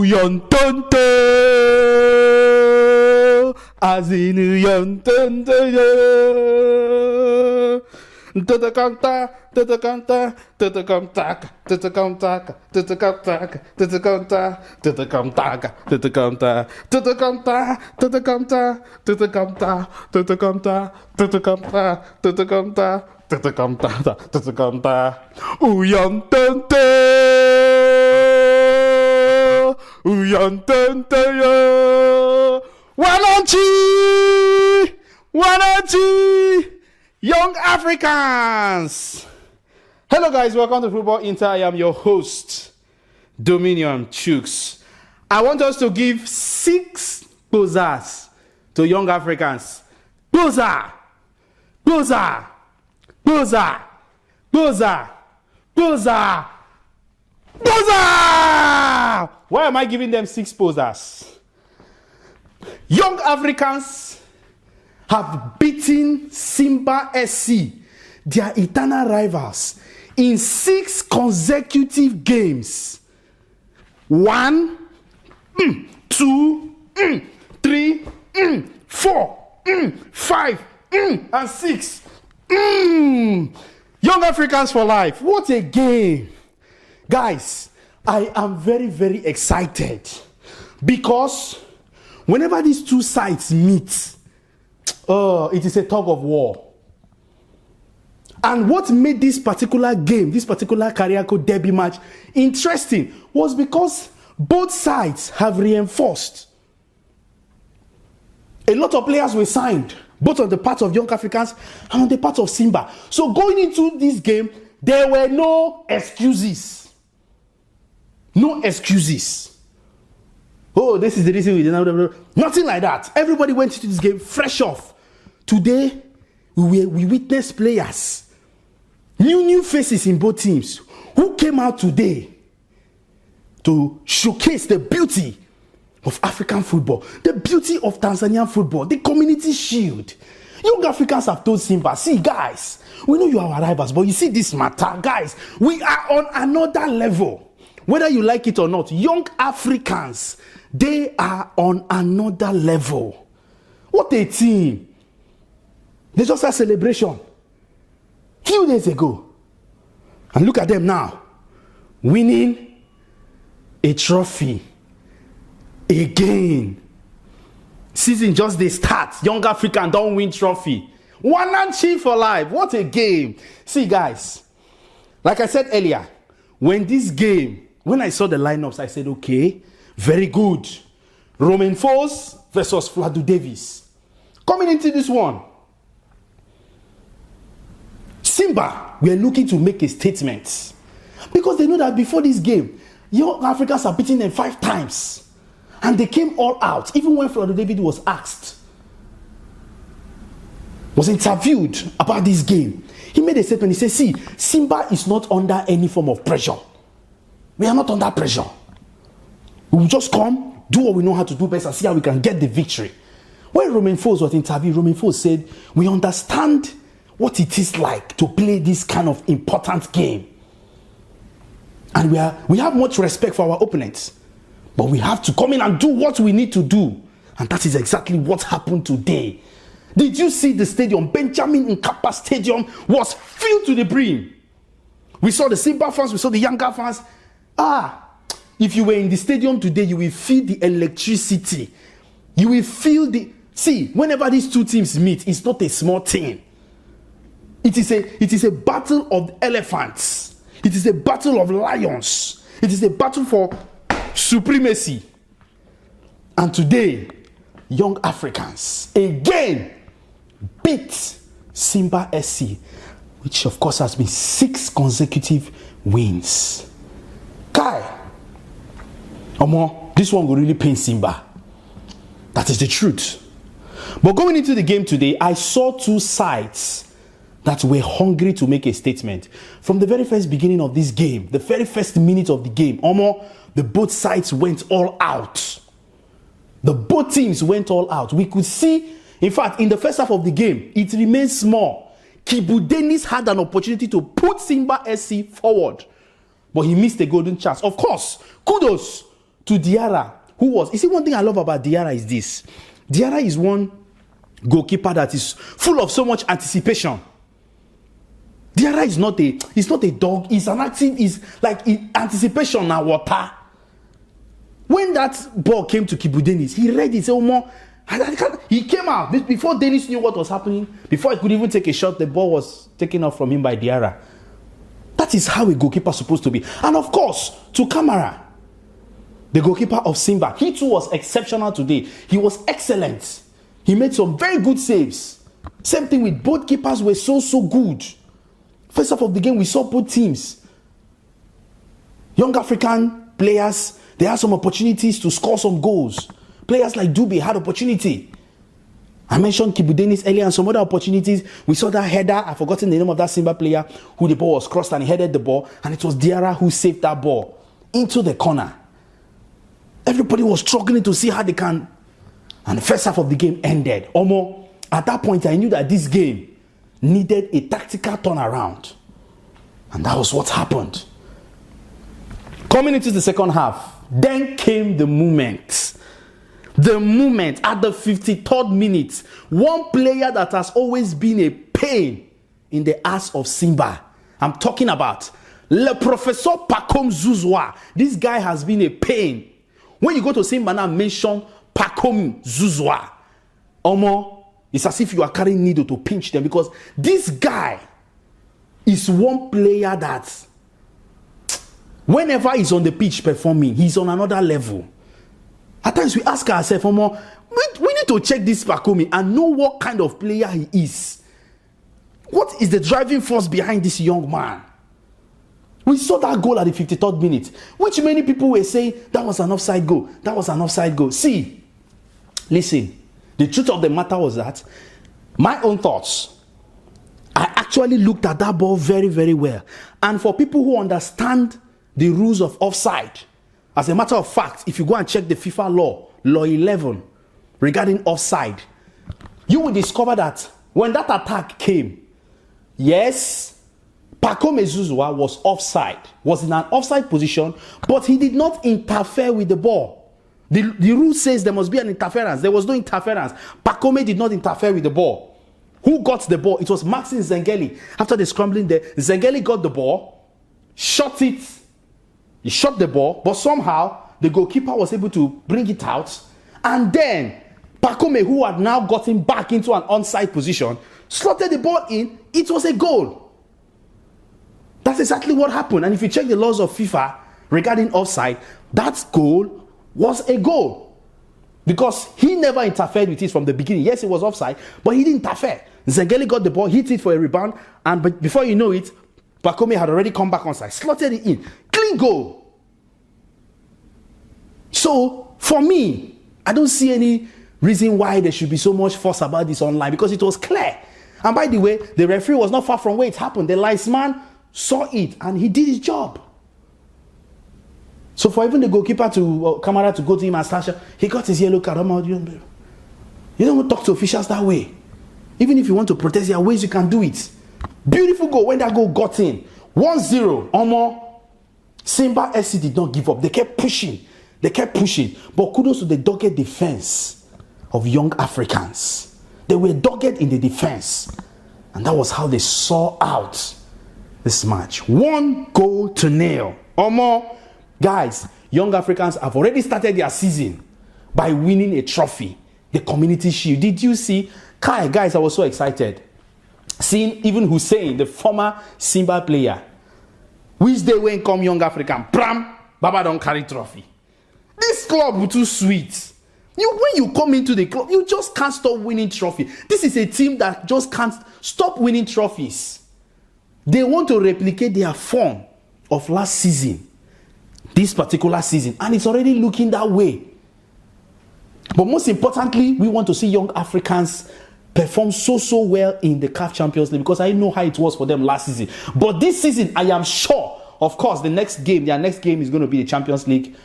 Uyontonto, as in Uyontonto. Tetekanta, tetekanta, tetekantaka, tetekantaka, tetekantaka, tetekanta, tetekantaka, tetekanta, tetekanta, tetekanta, tetekanta, tetekanta, tetekanta, tetekanta, tetekanta, tetekanta. Uyontonto, uyontonto yo. Wanachi, young Africans. Hello guys, welcome to Football Inter. I am your host, Dominion Chuks. I want us to give 6 posers to young Africans. Poser, poser, poser, poser, poser, poser. Why am I giving them 6 posers? Young Africans have beaten Simba SC, their eternal rivals, in 6 consecutive games. 1, 2, 3, 4, 5, and 6. Young Africans for life. What a game. Guys, I am very, very excited because whenever these two sides meet, it is a tug of war. And what made this particular game, this particular Kariako derby match interesting was because both sides have reinforced. A lot of players were signed, both on the part of Young Africans and on the part of Simba. So going into this game, there were no excuses. No excuses. Oh, this is the reason we didn't. Nothing like that. Everybody went into this game fresh off. Today, we witnessed players, new faces in both teams, who came out today to showcase the beauty of African football, the beauty of Tanzanian football, the community shield. Young Africans have told Simba, see guys, we know you are our rivals, but you see this matter, guys, we are on another level. Whether you like it or not, young Africans, they are on another level. What a team. They just had a celebration few days ago. And look at them now, winning a trophy again. Season just they start. Young African don't win trophy. Wanachi for life. What a game. See guys, like I said earlier, when I saw the lineups, I said, okay, very good. Romain Folz versus Fladu Davis. Coming into this one, Simba, we are looking to make a statement because they know that before this game, young Africans are beating them 5 times, and they came all out. Even when Fladu Davis was interviewed about this game, he made a statement. He said, see, Simba is not under any form of pressure. We are not under pressure. We will just come, do what we know how to do best, and see how we can get the victory. When Romain Folz was interviewed, Romain Folz said, we understand what it is like to play this kind of important game. And we have much respect for our opponents. But we have to come in and do what we need to do. And that is exactly what happened today. Did you see the stadium? Benjamin Mkapa Stadium was filled to the brim. We saw the Simba fans, we saw the Yanga fans. If you were in the stadium today, you will feel the electricity. You will feel see, whenever these two teams meet, it's not a small thing. It is a battle of elephants. It is a battle of lions. It is a battle for supremacy. And today, young Africans again beat Simba SC, which of course has been 6 consecutive wins. Kai, this one will really pain Simba. That is the truth. But going into the game today, I saw 2 sides that were hungry to make a statement. From the very first beginning of this game, the very first minute of the game, the both sides went all out. The both teams went all out. We could see, in fact, in the first half of the game, it remained small. Kibu Dennis had an opportunity to put Simba SC forward, but he missed a golden chance. Of course, kudos to Diarra, who was, you see, one thing I love about Diarra is this. Diarra is one goalkeeper that is full of so much anticipation. Diarra is not a dog, he's an active, he's like in anticipation now water. When that ball came to Kibu Dennis, he read it, he came out before Dennis knew what was happening. Before he could even take a shot, the ball was taken off from him by Diarra. That is how a goalkeeper is supposed to be. And of course, to Kamara, the goalkeeper of Simba, he too was exceptional today. He was excellent. He made some very good saves. Same thing with both keepers were so good. First half of the game, we saw both teams. Young African players, they had some opportunities to score some goals. Players like Dube had opportunity. I mentioned Kibu Dennis earlier and some other opportunities. We saw that header. I've forgotten the name of that Simba player who the ball was crossed and he headed the ball. And it was Diarra who saved that ball into the corner. Everybody was struggling to see how they can. And the first half of the game ended. Almost at that point, I knew that this game needed a tactical turnaround. And that was what happened. Coming into the second half, then came the moment. The moment at the 53rd minute, one player that has always been a pain in the ass of Simba. I'm talking about Le Professor Pacome Zouzoua. This guy has been a pain. When you go to Simba now, mention Pacome Zouzoua. Omo, it's as if you are carrying needle to pinch them, because this guy is one player that whenever he's on the pitch performing, he's on another level. At times we ask ourselves, Omo, we need to check this Pacome and know what kind of player he is. What is the driving force behind this young man? We saw that goal at the 53rd minute, which many people were saying that was an offside goal. That was an offside goal. See, listen, the truth of the matter was that my own thoughts, I actually looked at that ball very, very well. And for people who understand the rules of offside, as a matter of fact, if you go and check the FIFA law 11, regarding offside, you will discover that when that attack came, yes, Pacome Zouzoua was offside, was in an offside position, but he did not interfere with the ball. The rule says there must be an interference. There was no interference. Pacome did not interfere with the ball. Who got the ball? It was Maxime Zengeli. After the scrambling there, Zengeli got the ball, shot it. He shot the ball, but somehow the goalkeeper was able to bring it out. And then Pacome, who had now gotten back into an onside position, slotted the ball in. It was a goal. That's exactly what happened. And if you check the laws of FIFA regarding offside, that goal was a goal. Because he never interfered with it from the beginning. Yes, it was offside, but he didn't interfere. Zengeli got the ball, hit it for a rebound, and before you know it, Pacome had already come back onside, slotted it in. Clean goal. So, for me, I don't see any reason why there should be so much fuss about this online, because it was clear. And by the way, the referee was not far from where it happened. The linesman saw it and he did his job. So for even the goalkeeper to Kamara to go to him and start, he got his yellow card. You don't talk to officials that way. Even if you want to protest, there are ways you can do it. Beautiful goal. When that goal got in, 1-0, Omo, Simba SC did not give up. They kept pushing. But kudos to the dogged defense of young Africans. They were dogged in the defense. And that was how they saw out this match. 1-0. Omo, guys, young Africans have already started their season by winning a trophy, the Community Shield. Did you see? Guys, I was so excited. Seeing even Hussein, the former Simba player, which day when come young African, Bram, Baba don't carry trophy. This club was too sweet. When you come into the club, you just can't stop winning trophy. This is a team that just can't stop winning trophies. They want to replicate their form of last season, this particular season, and it's already looking that way. But most importantly, we want to see young Africans perform so well in the CAF Champions League, because I know how it was for them last season. But this season, I am sure, of course, their next game is going to be the Champions League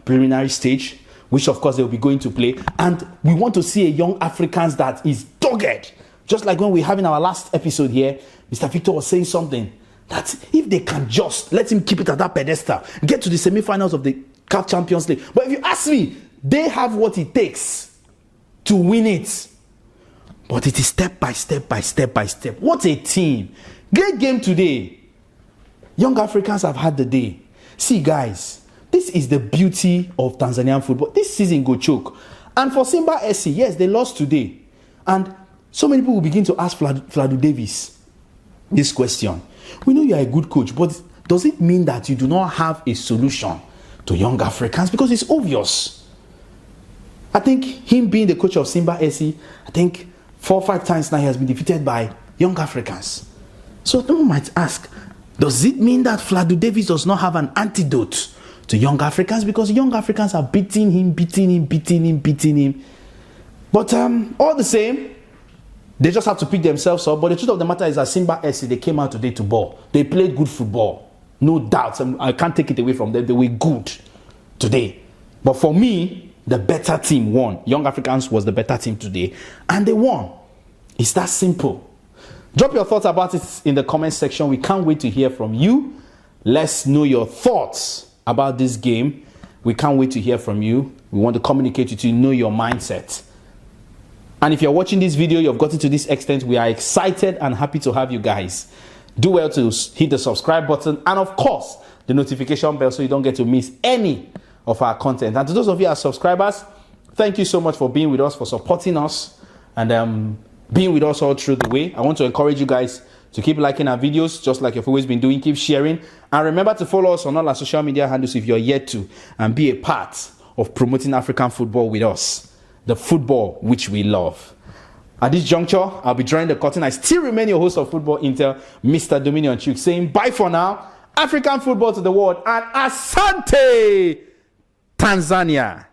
preliminary stage, which of course they'll be going to play. And we want to see a young Africans that is dogged. Just like when we have in our last episode here, Mr. Victor was saying something, that if they can just let him keep it at that pedestal, get to the semi-finals of the CAF Champions League. But if you ask me, they have what it takes to win it. But it is step by step by step by step. What a team. Great game today. Young Africans have had the day. See, guys, this is the beauty of Tanzanian football. This season go choke. And for Simba SC, yes, they lost today. And so many people will begin to ask Fladu Davis this question. We know you are a good coach, but does it mean that you do not have a solution to young Africans? Because it's obvious. I think him being the coach of Simba SC, I think 4 or 5 times now he has been defeated by young Africans. So someone might ask, does it mean that Fladu Davis does not have an antidote to young Africans? Because young Africans are beating him. But all the same, they just have to pick themselves up. But the truth of the matter is that Simba SC, they came out today to ball. They played good football. No doubt. I can't take it away from them. They were good today. But for me, the better team won. Young Africans was the better team today. And they won. It's that simple. Drop your thoughts about it in the comment section. We can't wait to hear from you. Let's know your thoughts about this game. We can't wait to hear from you. We want to communicate with you, know your mindset. And if you're watching this video, you've gotten to this extent, we are excited and happy to have you guys. Do well to hit the subscribe button and, of course, the notification bell so you don't get to miss any of our content. And to those of you as subscribers, thank you so much for being with us, for supporting us, and being with us all through the way. I want to encourage you guys to keep liking our videos, just like you've always been doing. Keep sharing. And remember to follow us on all our social media handles if you're yet to, and be a part of promoting African football with us, the football which we love. At this juncture, I'll be drawing the curtain. I still remain your host of Football Intel, Mr. Dominion Chuks, saying bye for now. African football to the world, and Asante, Tanzania.